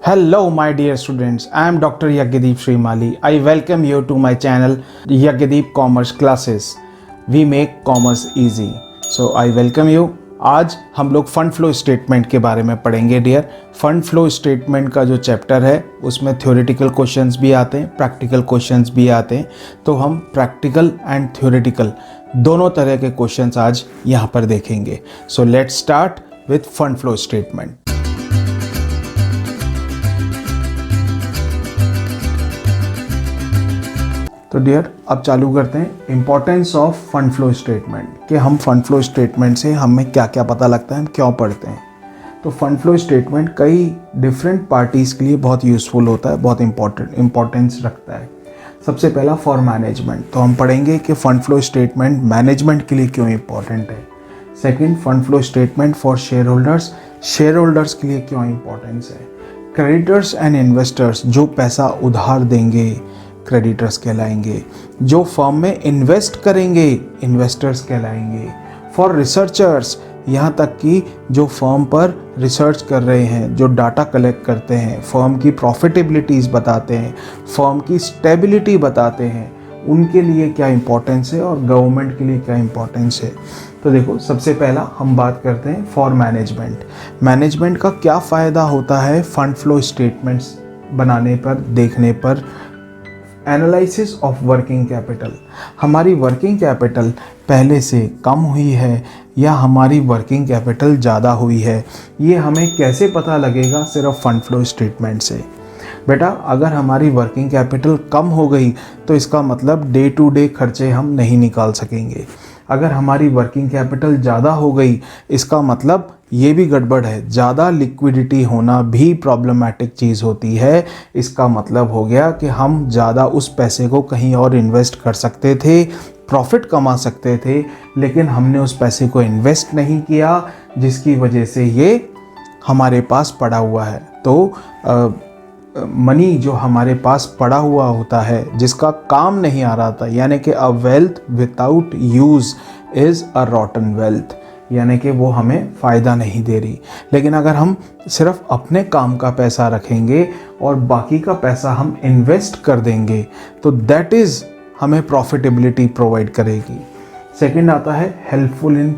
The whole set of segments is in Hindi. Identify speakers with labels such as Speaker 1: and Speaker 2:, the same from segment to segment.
Speaker 1: Hello, my dear students. I am Dr. Yagyadeep Srimali. I welcome you to my channel Yagyadeep Commerce Classes. We make commerce easy. So I welcome you. आज हम लोग फंड फ्लो स्टेटमेंट के बारे में पढ़ेंगे डियर। फंड फ्लो स्टेटमेंट का जो चैप्टर है उसमें थ्योरेटिकल क्वेश्चंस भी आते हैं, प्रैक्टिकल क्वेश्चंस भी आते हैं। तो हम प्रैक्टिकल एंड थ्योरेटिकल दोनों तरह के क्वेश्चंस आज यहाँ पर देखेंगे। So let's start with fund flow statement. तो डियर अब चालू करते हैं importance of fund flow statement कि हम फंड फ्लो स्टेटमेंट से हमें क्या क्या पता लगता है, हम क्यों पढ़ते हैं। तो फंड फ्लो स्टेटमेंट कई डिफरेंट पार्टीज़ के लिए बहुत यूज़फुल होता है, बहुत इम्पोर्टेंस रखता है। सबसे पहला फॉर मैनेजमेंट, तो हम पढ़ेंगे कि फंड फ्लो स्टेटमेंट मैनेजमेंट के लिए क्यों इम्पॉर्टेंट है। Second, fund flow statement for share holders के लिए क्यों इम्पोर्टेंस है। क्रेडिटर्स एंड इन्वेस्टर्स, जो पैसा उधार देंगे क्रेडिटर्स कहलाएंगे, जो फर्म में इन्वेस्ट करेंगे इन्वेस्टर्स कहलाएंगे। फॉर रिसर्चर्स, यहाँ तक कि जो फर्म पर रिसर्च कर रहे हैं, जो डाटा कलेक्ट करते हैं, फर्म की प्रॉफिटेबिलिटीज़ बताते हैं, फर्म की स्टेबिलिटी बताते हैं, उनके लिए क्या इंपॉर्टेंस है और गवर्नमेंट के लिए क्या इंपॉर्टेंस है। तो देखो, सबसे पहला हम बात करते हैं फॉर मैनेजमेंट का क्या फ़ायदा होता है फंड फ्लो स्टेटमेंट्स बनाने पर, देखने पर। एनालिसिस ऑफ वर्किंग कैपिटल, हमारी वर्किंग कैपिटल पहले से कम हुई है या हमारी वर्किंग कैपिटल ज़्यादा हुई है, ये हमें कैसे पता लगेगा? सिर्फ फंड फ्लो स्टेटमेंट से। बेटा, अगर हमारी वर्किंग कैपिटल कम हो गई तो इसका मतलब डे टू डे खर्चे हम नहीं निकाल सकेंगे। अगर हमारी वर्किंग कैपिटल ज़्यादा हो गई, इसका मतलब ये भी गड़बड़ है, ज़्यादा लिक्विडिटी होना भी प्रॉब्लमेटिक चीज़ होती है। इसका मतलब हो गया कि हम ज़्यादा उस पैसे को कहीं और इन्वेस्ट कर सकते थे, प्रॉफिट कमा सकते थे, लेकिन हमने उस पैसे को इन्वेस्ट नहीं किया, जिसकी वजह से ये हमारे पास पड़ा हुआ है। तो मनी जो हमारे पास पड़ा हुआ होता है, जिसका काम नहीं आ रहा था, यानी कि a wealth without use is a रॉटन wealth, यानी कि वो हमें फ़ायदा नहीं दे रही। लेकिन अगर हम सिर्फ अपने काम का पैसा रखेंगे और बाकी का पैसा हम इन्वेस्ट कर देंगे तो दैट इज़ हमें प्रॉफिटेबिलिटी प्रोवाइड करेगी। सेकंड आता है हेल्पफुल इन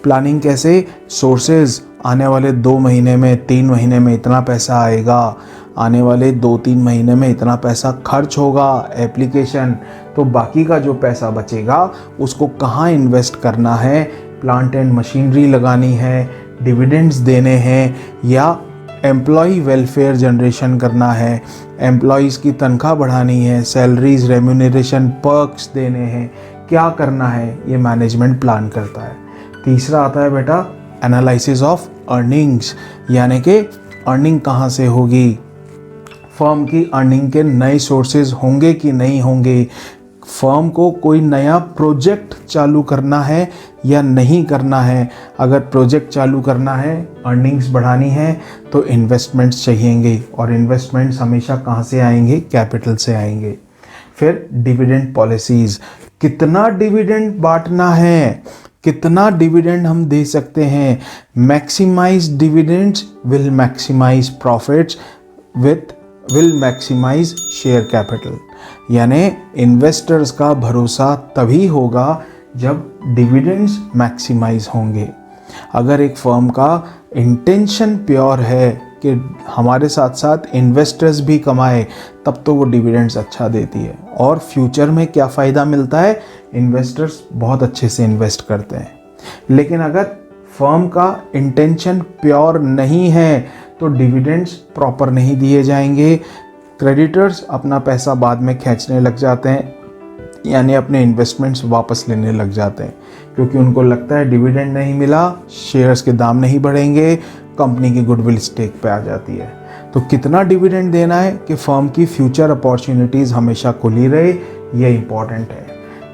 Speaker 1: प्लानिंग कैसे? सोर्सेज, आने वाले 2 महीने में 3 महीने में इतना पैसा आएगा, आने वाले 2-3 महीने में इतना पैसा खर्च होगा एप्लीकेशन, तो बाकी का जो पैसा बचेगा उसको कहाँ इन्वेस्ट करना है। प्लांट एंड मशीनरी लगानी है, डिविडेंड्स देने हैं, या एम्प्लॉई वेलफेयर जनरेशन करना है, एम्प्लॉयज़ की तनख्वाह बढ़ानी है, सैलरीज, रेम्यूनरेशन, पर्क्स देने हैं, क्या करना है, ये मैनेजमेंट प्लान करता है। तीसरा आता है बेटा एनालिसिस ऑफ अर्निंग्स, यानी कि अर्निंग कहाँ से होगी, फर्म की अर्निंग के नए सोर्सेज होंगे कि नहीं होंगे, फर्म को कोई नया प्रोजेक्ट चालू करना है या नहीं करना है। अगर प्रोजेक्ट चालू करना है, अर्निंग्स बढ़ानी है, तो इन्वेस्टमेंट्स चाहिएंगे, और इन्वेस्टमेंट्स हमेशा कहाँ से आएंगे? कैपिटल से आएंगे। फिर डिविडेंड पॉलिसीज़, कितना डिविडेंड बांटना है, कितना डिविडेंड हम दे सकते हैं। Maximize dividends will maximize profits will maximize share capital, यानी इन्वेस्टर्स का भरोसा तभी होगा जब डिविडेंड्स मैक्सिमाइज होंगे। अगर एक फर्म का इंटेंशन प्योर है कि हमारे साथ साथ इन्वेस्टर्स भी कमाए, तब तो वो डिविडेंड्स अच्छा देती है। और फ्यूचर में क्या फ़ायदा मिलता है? इन्वेस्टर्स बहुत अच्छे से इन्वेस्ट करते हैं। लेकिन अगर फर्म का इंटेंशन प्योर नहीं है तो डिविडेंड्स प्रॉपर नहीं दिए जाएंगे, क्रेडिटर्स अपना पैसा बाद में खींचने लग जाते हैं, यानी अपने इन्वेस्टमेंट्स वापस लेने लग जाते हैं, क्योंकि उनको लगता है डिविडेंड नहीं मिला, शेयर्स के दाम नहीं बढ़ेंगे, कंपनी की गुडविल स्टेक पे आ जाती है। तो कितना डिविडेंड देना है कि फर्म की फ्यूचर अपॉर्चुनिटीज़ हमेशा खुली रहे, ये इंपॉर्टेंट है।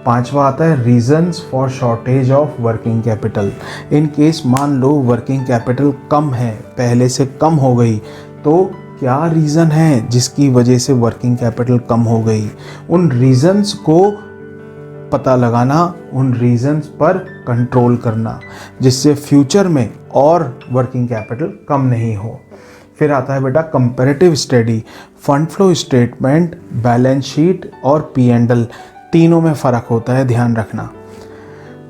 Speaker 1: पांचवा आता है reasons for shortage of working capital. In case मान लो वर्किंग कैपिटल कम है, पहले से कम हो गई, तो क्या रीज़न है जिसकी वजह से वर्किंग कैपिटल कम हो गई? उन रीजंस को पता लगाना, उन रीजंस पर कंट्रोल करना, जिससे फ्यूचर में और वर्किंग कैपिटल कम नहीं हो। फिर आता है बेटा comparative study. Fund flow statement, balance sheet और P&L तीनों में फ़र्क होता है, ध्यान रखना।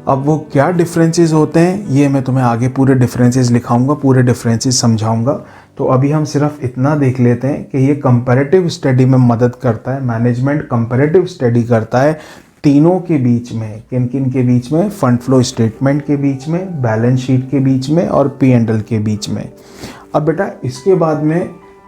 Speaker 1: अब वो क्या डिफरेंसेस होते हैं ये मैं तुम्हें आगे पूरे डिफरेंसेस लिखाऊंगा, पूरे डिफरेंसेस समझाऊंगा। तो अभी हम सिर्फ इतना देख लेते हैं कि ये कंपैरेटिव स्टडी में मदद करता है, मैनेजमेंट कंपैरेटिव स्टडी करता है तीनों के बीच में। किन किन के बीच में? फंड फ्लो स्टेटमेंट के बीच में, बैलेंस शीट के बीच में और P&L के बीच में। अब बेटा इसके बाद में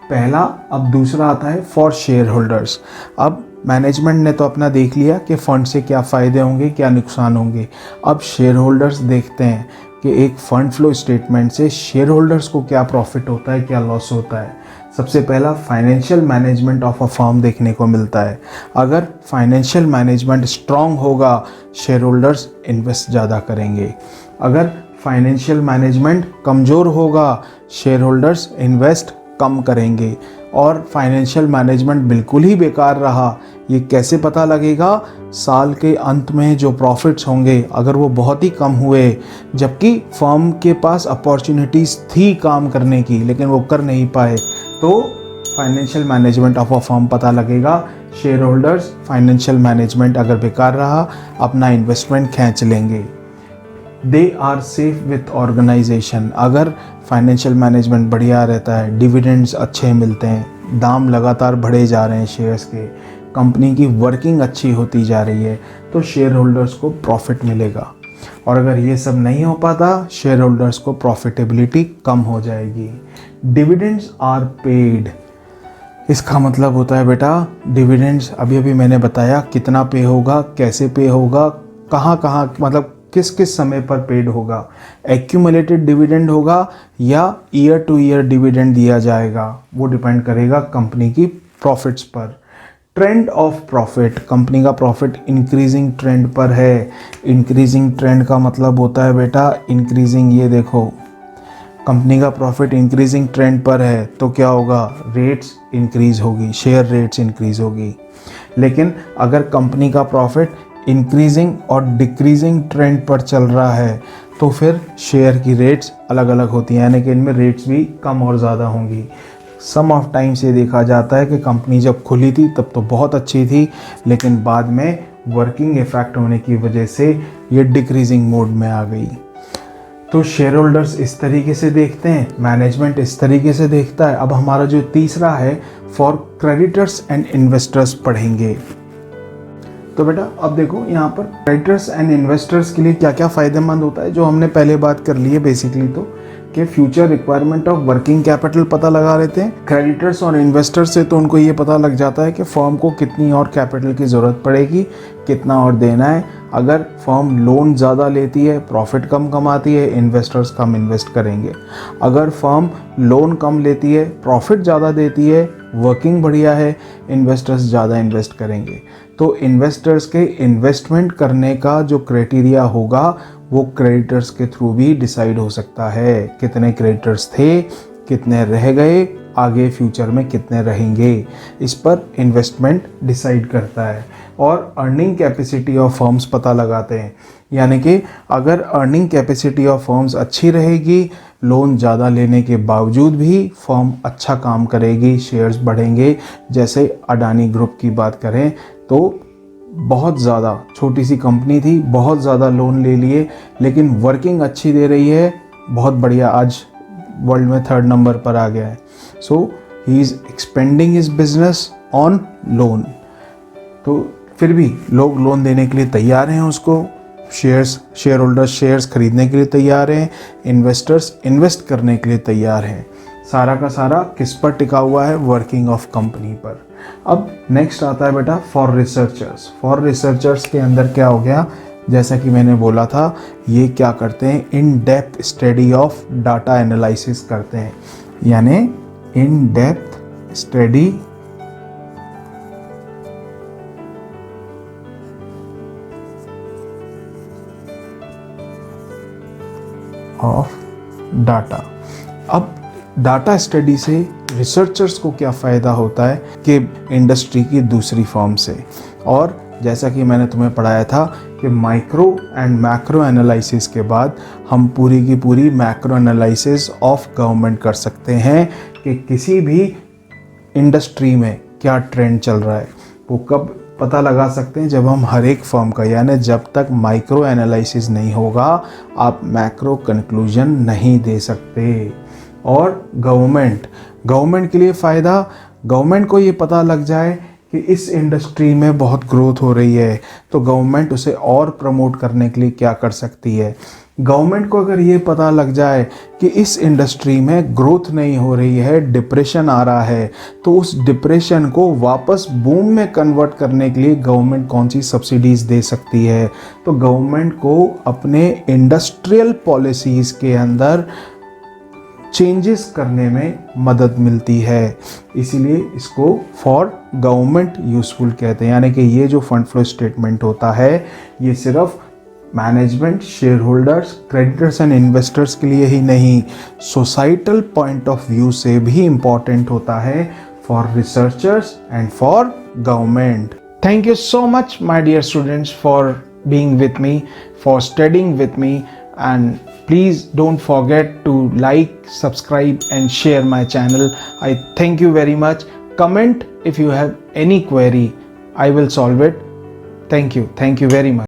Speaker 1: पहला, अब दूसरा आता है फॉर शेयर होल्डर्स। अब मैनेजमेंट ने तो अपना देख लिया कि फ़ंड से क्या फ़ायदे होंगे, क्या नुकसान होंगे। अब शेयर होल्डर्स देखते हैं कि एक फ़ंड फ्लो स्टेटमेंट से शेयर होल्डर्स को क्या प्रॉफिट होता है, क्या लॉस होता है। सबसे पहला financial management of a firm देखने को मिलता है। अगर फाइनेंशियल मैनेजमेंट स्ट्रॉन्ग होगा, शेयर होल्डर्स इन्वेस्ट ज़्यादा करेंगे। अगर फाइनेंशियल मैनेजमेंट कमज़ोर होगा, शेयर होल्डर्स इन्वेस्ट कम करेंगे। और फाइनेंशियल मैनेजमेंट बिल्कुल ही बेकार रहा, ये कैसे पता लगेगा? साल के अंत में जो प्रॉफिट्स होंगे अगर वो बहुत ही कम हुए, जबकि फर्म के पास अपॉर्चुनिटीज़ थी काम करने की लेकिन वो कर नहीं पाए, तो financial management of a firm पता लगेगा। शेयर होल्डर्स फाइनेंशियल मैनेजमेंट अगर बेकार रहा, अपना इन्वेस्टमेंट खींच लेंगे। They are safe with organization. अगर फाइनेंशियल मैनेजमेंट बढ़िया रहता है, डिविडेंड्स अच्छे मिलते हैं, दाम लगातार बढ़े जा रहे हैं शेयर्स के, कंपनी की वर्किंग अच्छी होती जा रही है, तो शेयर होल्डर्स को प्रॉफिट मिलेगा। और अगर ये सब नहीं हो पाता, शेयर होल्डर्स को प्रॉफिटेबिलिटी कम हो जाएगी। Dividends are paid. इसका मतलब होता है बेटा डिविडेंड्स, अभी मैंने बताया कितना पे होगा, कैसे पे होगा, कहाँ मतलब किस किस समय पर पेड होगा। एक्यूमुलेटेड डिविडेंड होगा या ईयर टू ईयर डिविडेंड दिया जाएगा, वो डिपेंड करेगा कंपनी की प्रॉफिट्स पर। ट्रेंड ऑफ प्रॉफिट, कंपनी का प्रॉफिट इंक्रीजिंग ट्रेंड पर है। इंक्रीजिंग ट्रेंड का मतलब होता है बेटा इंक्रीजिंग, ये देखो कंपनी का प्रॉफिट इंक्रीजिंग ट्रेंड पर है तो क्या होगा? रेट्स इंक्रीज होगी, शेयर रेट्स इंक्रीज होगी। लेकिन अगर कंपनी का प्रॉफिट इंक्रीजिंग और डिक्रीजिंग ट्रेंड पर चल रहा है तो फिर शेयर की रेट्स अलग अलग होती हैं, यानी कि इनमें रेट्स भी कम और ज़्यादा होंगी। सम ऑफ टाइम से देखा जाता है कि कंपनी जब खुली थी तब तो बहुत अच्छी थी, लेकिन बाद में वर्किंग इफेक्ट होने की वजह से ये डिक्रीजिंग मोड में आ गई। तो शेयर होल्डर्स इस तरीके से देखते हैं, मैनेजमेंट इस तरीके से देखता है। अब हमारा जो तीसरा है फॉर क्रेडिटर्स एंड इन्वेस्टर्स पढ़ेंगे। तो बेटा अब देखो यहाँ पर क्रेडिटर्स एंड इन्वेस्टर्स के लिए क्या क्या फ़ायदेमंद होता है, जो हमने पहले बात कर ली है बेसिकली, तो कि future requirement of working capital पता लगा लेते हैं। क्रेडिटर्स और इन्वेस्टर्स से तो उनको ये पता लग जाता है कि फर्म को कितनी और कैपिटल की ज़रूरत पड़ेगी, कितना और देना है। अगर फर्म लोन ज़्यादा लेती है, प्रॉफिट कम कमाती है, इन्वेस्टर्स कम इन्वेस्ट करेंगे। अगर फर्म लोन कम लेती है, प्रॉफिट ज़्यादा देती है, वर्किंग बढ़िया है, इन्वेस्टर्स ज़्यादा इन्वेस्ट करेंगे। तो इन्वेस्टर्स के इन्वेस्टमेंट करने का जो क्राइटेरिया होगा वो क्रेडिटर्स के थ्रू भी डिसाइड हो सकता है। कितने क्रेडिटर्स थे, कितने रह गए, आगे फ्यूचर में कितने रहेंगे, इस पर इन्वेस्टमेंट डिसाइड करता है। और अर्निंग कैपेसिटी ऑफ फर्म्स पता लगाते हैं, यानी कि अगर अर्निंग कैपेसिटी ऑफ फर्म्स अच्छी रहेगी, लोन ज़्यादा लेने के बावजूद भी फर्म अच्छा काम करेगी, शेयर्स बढ़ेंगे। जैसे अडानी ग्रुप की बात करें तो बहुत ज़्यादा छोटी सी कंपनी थी, बहुत ज़्यादा लोन ले लिए, लेकिन वर्किंग अच्छी दे रही है, बहुत बढ़िया, आज वर्ल्ड में 3rd नंबर पर आ गया है। So he is expanding his business on loan. तो फिर भी लोग लोन देने के लिए तैयार हैं उसको, शेयर होल्डर्स शेयर्स खरीदने के लिए तैयार हैं, इन्वेस्टर्स इन्वेस्ट करने के लिए तैयार हैं। सारा का सारा किस पर टिका हुआ है? वर्किंग ऑफ कंपनी पर। अब नेक्स्ट आता है बेटा फॉर रिसर्चर्स। फॉर रिसर्चर्स के अंदर क्या हो गया, जैसा कि मैंने बोला था, ये क्या करते हैं? In depth study of data analysis करते हैं, यानी in depth study of data. अब डाटा स्टडी से रिसर्चर्स को क्या फ़ायदा होता है कि इंडस्ट्री की दूसरी फर्म से, और जैसा कि मैंने तुम्हें पढ़ाया था कि माइक्रो एंड मैक्रो एनालिसिस के बाद हम पूरी की पूरी मैक्रो एनालिसिस ऑफ गवर्नमेंट कर सकते हैं कि किसी भी इंडस्ट्री में क्या ट्रेंड चल रहा है। वो कब पता लगा सकते हैं? जब हम हर एक फर्म का, यानी जब तक माइक्रो एनालिसिस नहीं होगा आप मैक्रो कंक्लूजन नहीं दे सकते। और गवर्नमेंट के लिए फ़ायदा, गवर्नमेंट को ये पता लग जाए कि इस इंडस्ट्री में बहुत ग्रोथ हो रही है तो गवर्नमेंट उसे और प्रमोट करने के लिए क्या कर सकती है। गवर्नमेंट को अगर ये पता लग जाए कि इस इंडस्ट्री में ग्रोथ नहीं हो रही है, डिप्रेशन आ रहा है, तो उस डिप्रेशन को वापस बूम में कन्वर्ट करने के लिए गवर्नमेंट कौन सी सब्सिडीज़ दे सकती है। तो गवर्नमेंट को अपने इंडस्ट्रियल पॉलिसीज़ के अंदर चेंजेस करने में मदद मिलती है, इसीलिए इसको फॉर गवर्नमेंट यूज़फुल कहते हैं। यानी कि ये जो फंड फ्लो स्टेटमेंट होता है ये सिर्फ management, share holders, creditors and investors के लिए ही नहीं, सोसाइटल पॉइंट ऑफ व्यू से भी इम्पॉर्टेंट होता है for researchers and for government. Thank you so much my dear students for being with me, for studying with me, and please don't forget to like, subscribe and share my channel. I thank you very much. Comment if you have any query, I will solve it. Thank you very much.